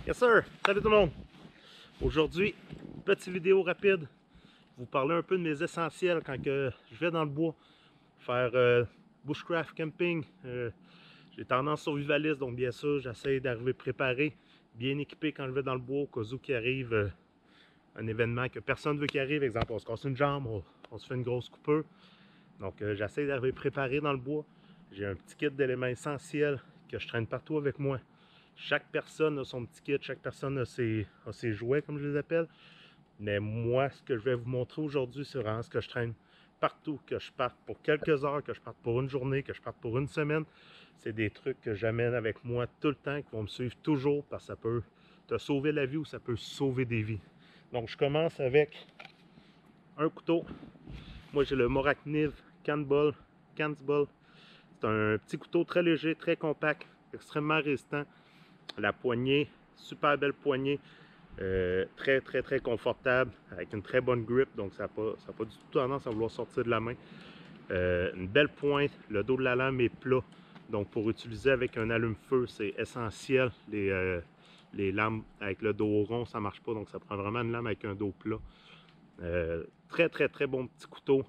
Yes sir! Salut tout le monde! Aujourd'hui, petite vidéo rapide. Vous parler un peu de mes essentiels quand je vais dans le bois faire bushcraft camping. J'ai tendance survivaliste, donc bien sûr, j'essaie d'arriver préparé, bien équipé quand je vais dans le bois, au cas où qu'il arrive un événement que personne ne veut qu'il arrive. Exemple, on se casse une jambe, on se fait une grosse coupure. Donc j'essaie d'arriver préparé dans le bois. J'ai un petit kit d'éléments essentiels que je traîne partout avec moi. Chaque personne a son petit kit, chaque personne a ses jouets, comme je les appelle. Mais moi, ce que je vais vous montrer aujourd'hui, c'est vraiment ce que je traîne partout, que je parte pour quelques heures, que je parte pour une journée, que je parte pour une semaine. C'est des trucs que j'amène avec moi tout le temps, qui vont me suivre toujours, parce que ça peut te sauver la vie ou ça peut sauver des vies. Donc, je commence avec un couteau. Moi, j'ai le Moracniv Cansbull. C'est un petit couteau très léger, très compact, extrêmement résistant. La poignée, super belle poignée, très confortable, avec une très bonne grip, donc ça n'a pas du tout tendance à vouloir sortir de la main. Une belle pointe, le dos de la lame est plat, donc pour utiliser avec un allume-feu, c'est essentiel. Les lames avec le dos rond, ça ne marche pas, donc ça prend vraiment une lame avec un dos plat. Très bon petit couteau.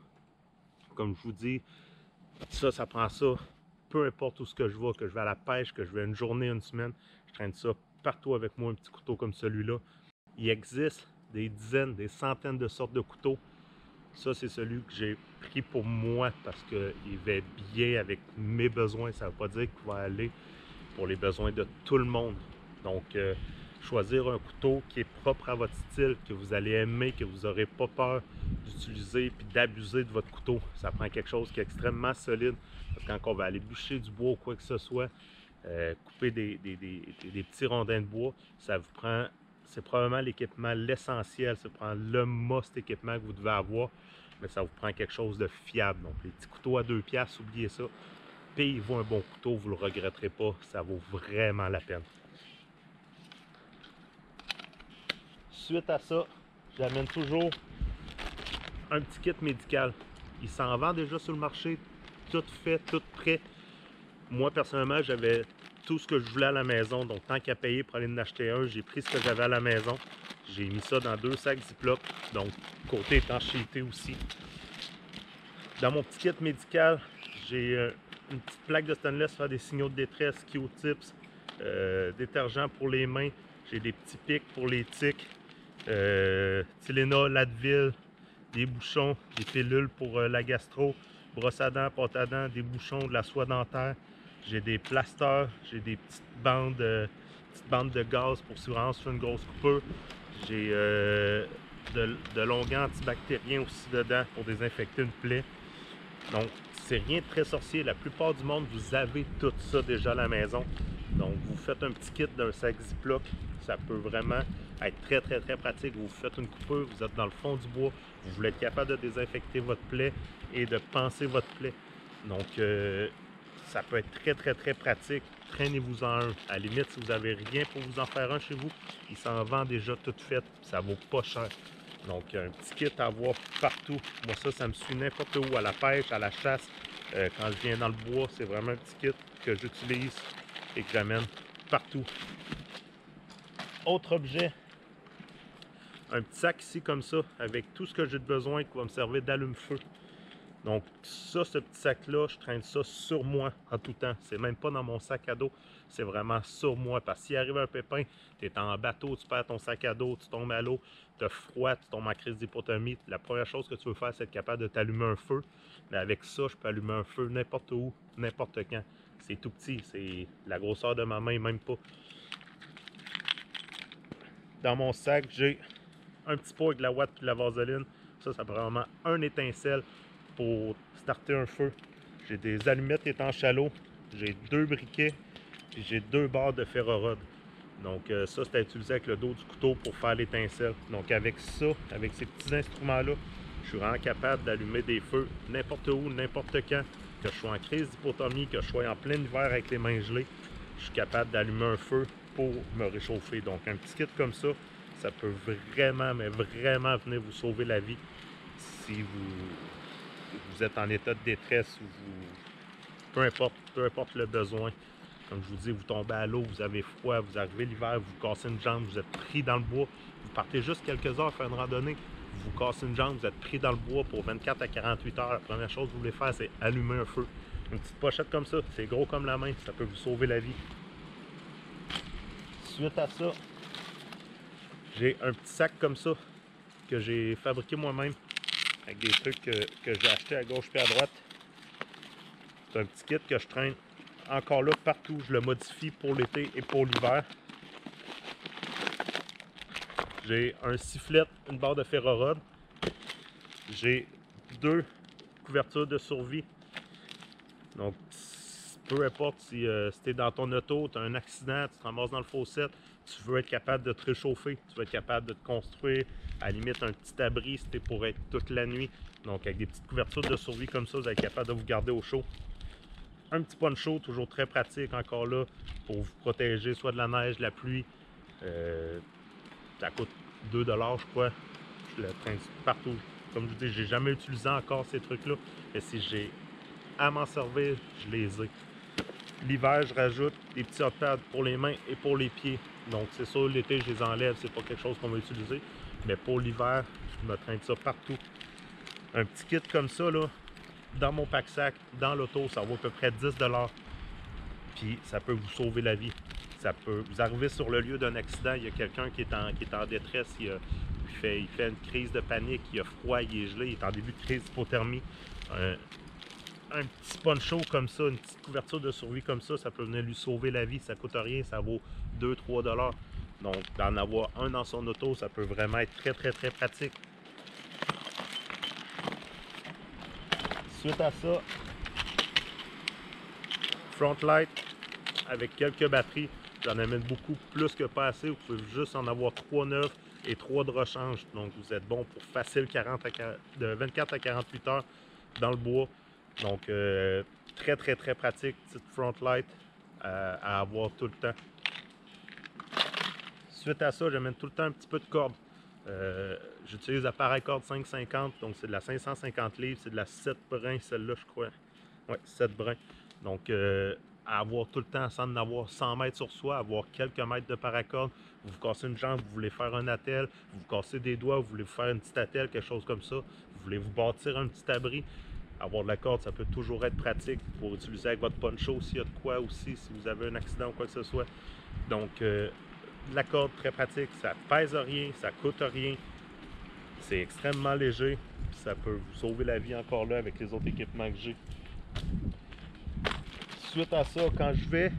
Comme je vous dis, ça prend ça. Peu importe où ce que je vais à la pêche, que je vais une journée, une semaine, je traîne ça partout avec moi, un petit couteau comme celui-là. Il existe des dizaines, des centaines de sortes de couteaux. Ça, c'est celui que j'ai pris pour moi parce qu'il va bien avec mes besoins. Ça ne veut pas dire qu'il va aller pour les besoins de tout le monde. Donc, choisir un couteau qui est propre à votre style, que vous allez aimer, que vous n'aurez pas peur d'utiliser et d'abuser de votre couteau. Ça prend quelque chose qui est extrêmement solide. Parce que quand on va aller bûcher du bois ou quoi que ce soit, couper des petits rondins de bois, ça vous prend, c'est probablement l'équipement, l'essentiel, c'est probablement le must équipement que vous devez avoir, mais ça vous prend quelque chose de fiable. Donc les petits couteaux à 2 piastres, oubliez ça. Payez-vous un bon couteau, vous ne le regretterez pas, ça vaut vraiment la peine. Suite à ça, j'amène toujours un petit kit médical. Il s'en vend déjà sur le marché, tout fait, tout prêt. Moi, personnellement, j'avais tout ce que je voulais à la maison. Donc, tant qu'à payer pour aller en acheter un, j'ai pris ce que j'avais à la maison. J'ai mis ça dans 2 sacs Ziploc. Donc, côté étanchéité aussi. Dans mon petit kit médical, j'ai une petite plaque de stainless pour faire des signaux de détresse, Q-tips, détergent pour les mains. J'ai des petits pics pour les tiques, Tylenol, Advil, des bouchons, des pilules pour la gastro, brosse à dents, pâte à dents, des bouchons, de la soie dentaire. J'ai des plasters, j'ai des petites bandes de gaz pour si vraiment sur une grosse coupure. J'ai de l'onguent antibactérien aussi dedans pour désinfecter une plaie. Donc, c'est rien de très sorcier. La plupart du monde, vous avez tout ça déjà à la maison. Donc, vous faites un petit kit d'un sac Ziploc. Ça peut vraiment être très pratique. Vous faites une coupure, vous êtes dans le fond du bois, vous voulez être capable de désinfecter votre plaie et de panser votre plaie. Donc, ça peut être très pratique. Traînez-vous en un. À la limite, si vous n'avez rien pour vous en faire un chez vous, il s'en vend déjà tout fait. Ça vaut pas cher. Donc, un petit kit à avoir partout. Moi, ça me suit n'importe où, à la pêche, à la chasse. Quand je viens dans le bois, c'est vraiment un petit kit que j'utilise et que j'amène partout. Autre objet, un petit sac ici comme ça, avec tout ce que j'ai besoin qui va me servir d'allume-feu. Donc ça, ce petit sac-là, je traîne ça sur moi en tout temps. C'est même pas dans mon sac à dos, c'est vraiment sur moi. Parce que s'il arrive un pépin, tu es en bateau, tu perds ton sac à dos, tu tombes à l'eau, tu as froid, tu tombes en crise d'hypothermie. La première chose que tu veux faire, c'est être capable de t'allumer un feu. Mais avec ça, je peux allumer un feu n'importe où, n'importe quand. C'est tout petit, c'est la grosseur de ma main, même pas. Dans mon sac, j'ai un petit pot avec de la ouate et de la vaseline. Ça prend vraiment un étincelle pour starter un feu. J'ai des allumettes étanches à l'eau, j'ai 2 briquets, puis j'ai 2 barres de ferrorod. Donc ça, c'est à utiliser avec le dos du couteau pour faire l'étincelle. Donc avec ça, avec ces petits instruments-là, je suis vraiment capable d'allumer des feux n'importe où, n'importe quand. Que je sois en crise d'hypothermie, que je sois en plein hiver avec les mains gelées, je suis capable d'allumer un feu pour me réchauffer. Donc un petit kit comme ça, ça peut vraiment, mais vraiment venir vous sauver la vie si vous êtes en état de détresse ou peu importe le besoin. Comme je vous dis, vous tombez à l'eau, vous avez froid, vous arrivez l'hiver, vous cassez une jambe, vous êtes pris dans le bois, vous partez juste quelques heures faire une randonnée, vous cassez une jambe, vous êtes pris dans le bois pour 24 à 48 heures. La première chose que vous voulez faire, c'est allumer un feu. Une petite pochette comme ça, c'est gros comme la main, ça peut vous sauver la vie. Suite à ça, j'ai un petit sac comme ça que j'ai fabriqué moi-même avec des trucs que j'ai acheté à gauche et à droite. C'est un petit kit que je traîne encore là partout. Je le modifie pour l'été et pour l'hiver. J'ai un sifflet, une barre de ferrorod. J'ai 2 couvertures de survie. Donc, peu importe si tu es dans ton auto, tu as un accident, tu te ramasses dans le fossé, tu veux être capable de te réchauffer, tu veux être capable de te construire, à la limite un petit abri si tu pour être toute la nuit. Donc, avec des petites couvertures de survie comme ça, vous êtes capable de vous garder au chaud. Un petit poncho, toujours très pratique encore là, pour vous protéger soit de la neige, de la pluie. Ça coûte 2 $ je crois. Je le traîne partout. Comme je vous dis, j'ai jamais utilisé encore ces trucs-là. Et si j'ai à m'en servir, je les ai. L'hiver, je rajoute des petits hot pads pour les mains et pour les pieds. Donc c'est sûr, l'été, je les enlève, c'est pas quelque chose qu'on va utiliser. Mais pour l'hiver, je me traîne ça partout. Un petit kit comme ça, là, dans mon pack-sac, dans l'auto, ça vaut à peu près 10 $. Puis ça peut vous sauver la vie. Ça peut vous arriver sur le lieu d'un accident, il y a quelqu'un qui est en détresse, il fait une crise de panique, il a froid, il est gelé, il est en début de crise d'hypothermie. Un petit poncho comme ça, une petite couverture de survie comme ça peut venir lui sauver la vie, ça coûte rien, ça vaut 2-3 $. Donc d'en avoir un dans son auto, ça peut vraiment être très pratique. Suite à ça, front light avec quelques batteries. J'en amène beaucoup plus que pas assez. Vous pouvez juste en avoir 3 neufs et 3 de rechange. Donc vous êtes bon pour facile de 24 à 48 heures dans le bois. Donc très pratique, petite front light à avoir tout le temps. Suite à ça, j'amène tout le temps un petit peu de corde. J'utilise l'appareil corde 550, donc c'est de la 550 livres, c'est de la 7 brins, celle-là je crois. Ouais, 7 brins. Donc à avoir tout le temps, sans en avoir 100 mètres sur soi, avoir quelques mètres de paracorde. Vous vous cassez une jambe, vous voulez faire un attel, vous vous cassez des doigts, vous voulez vous faire une petite attelle, quelque chose comme ça. Vous voulez vous bâtir un petit abri. Avoir de la corde, ça peut toujours être pratique pour utiliser avec votre poncho s'il y a de quoi aussi, si vous avez un accident ou quoi que ce soit. Donc, la corde, très pratique, ça pèse rien, ça coûte rien, c'est extrêmement léger, ça peut vous sauver la vie encore là avec les autres équipements que j'ai. Suite à ça, quand je vais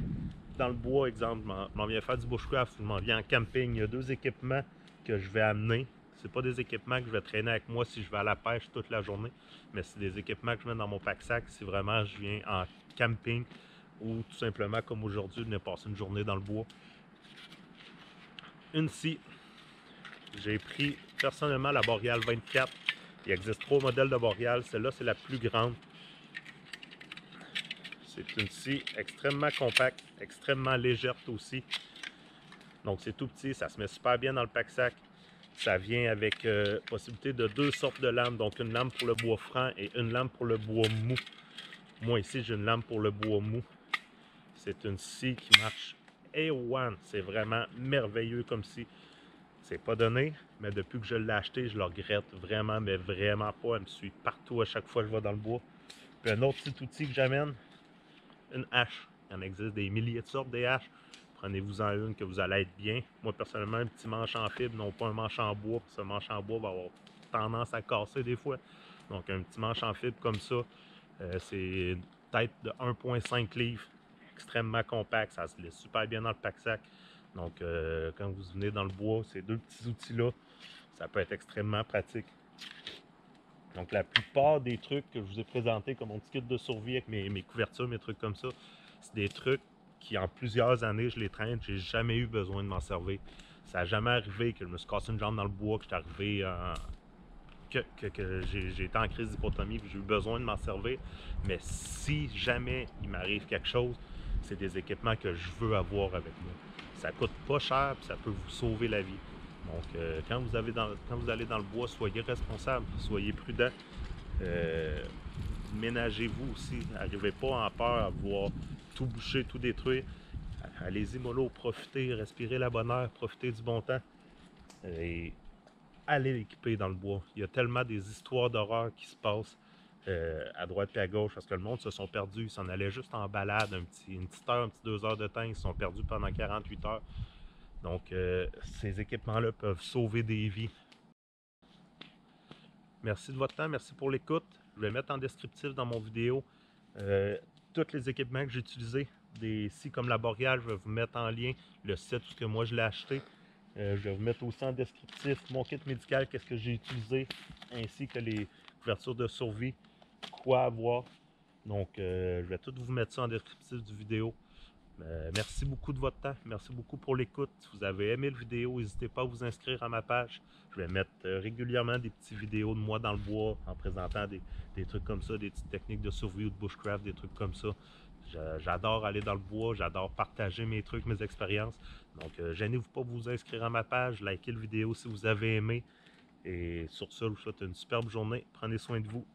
dans le bois, exemple, je m'en viens faire du bushcraft, je m'en viens en camping, il y a 2 équipements que je vais amener. C'est pas des équipements que je vais traîner avec moi si je vais à la pêche toute la journée, mais c'est des équipements que je mets dans mon pack-sac si vraiment je viens en camping ou tout simplement comme aujourd'hui, venir passer une journée dans le bois. Une scie. J'ai pris personnellement la Boreal 24. Il existe 3 modèles de Boreal. Celle-là, c'est la plus grande. C'est une scie extrêmement compacte, extrêmement légère aussi. Donc c'est tout petit, ça se met super bien dans le pack-sac. Ça vient avec possibilité de 2 sortes de lames, donc une lame pour le bois franc et une lame pour le bois mou. Moi ici, j'ai une lame pour le bois mou. C'est une scie qui marche A1. C'est vraiment merveilleux comme scie. C'est pas donné, mais depuis que je l'ai acheté, je le regrette vraiment, mais vraiment pas. Elle me suit partout à chaque fois que je vais dans le bois. Puis un autre petit outil que j'amène, une hache. Il en existe des milliers de sortes des haches. Prenez-vous-en une que vous allez être bien. Moi, personnellement, un petit manche en fibre, non pas un manche en bois. Ce manche en bois va avoir tendance à casser des fois. Donc, un petit manche en fibre comme ça, c'est une tête de 1,5 livres. Extrêmement compact. Ça se laisse super bien dans le pack-sac. Donc, quand vous venez dans le bois, ces 2 petits outils-là, ça peut être extrêmement pratique. Donc, la plupart des trucs que je vous ai présentés, comme mon petit kit de survie avec mes couvertures, mes trucs comme ça, c'est des trucs qui, en plusieurs années, je les traîne, j'ai jamais eu besoin de m'en servir. Ça n'a jamais arrivé que je me suis cassé une jambe dans le bois, que j'étais arrivé que j'ai été en crise d'hypothermie, que j'ai eu besoin de m'en servir. Mais si jamais il m'arrive quelque chose, c'est des équipements que je veux avoir avec moi. Ça coûte pas cher, puis ça peut vous sauver la vie. Donc, quand vous allez dans le bois, soyez responsable, soyez prudent. Ménagez-vous aussi. N'arrivez pas en peur à vouloir tout boucher, tout détruire. Allez-y mollo, profitez, respirez la bonne air, profitez du bon temps et allez l'équiper dans le bois. Il y a tellement des histoires d'horreur qui se passent à droite et à gauche parce que le monde se sont perdus. Ils s'en allaient juste en balade une petite heure, 2 heures de temps. Ils se sont perdus pendant 48 heures. Donc, ces équipements-là peuvent sauver des vies. Merci de votre temps, merci pour l'écoute. Je vais mettre en descriptif dans mon vidéo tous les équipements que j'ai utilisés. Des scies comme la Boreal, je vais vous mettre en lien le site où moi je l'ai acheté. Je vais vous mettre aussi en descriptif mon kit médical, qu'est-ce que j'ai utilisé, ainsi que les couvertures de survie, quoi avoir. Donc, je vais tout vous mettre ça en descriptif du vidéo. Merci beaucoup de votre temps, merci beaucoup pour l'écoute. Si vous avez aimé la vidéo, n'hésitez pas à vous inscrire à ma page. Je vais mettre régulièrement des petites vidéos de moi dans le bois en présentant des trucs comme ça, des petites techniques de survie ou de bushcraft, des trucs comme ça. J'adore aller dans le bois, j'adore partager mes trucs, mes expériences. Donc, gênez-vous pas de vous inscrire à ma page, likez la vidéo si vous avez aimé. Et sur ce, je vous souhaite une superbe journée. Prenez soin de vous.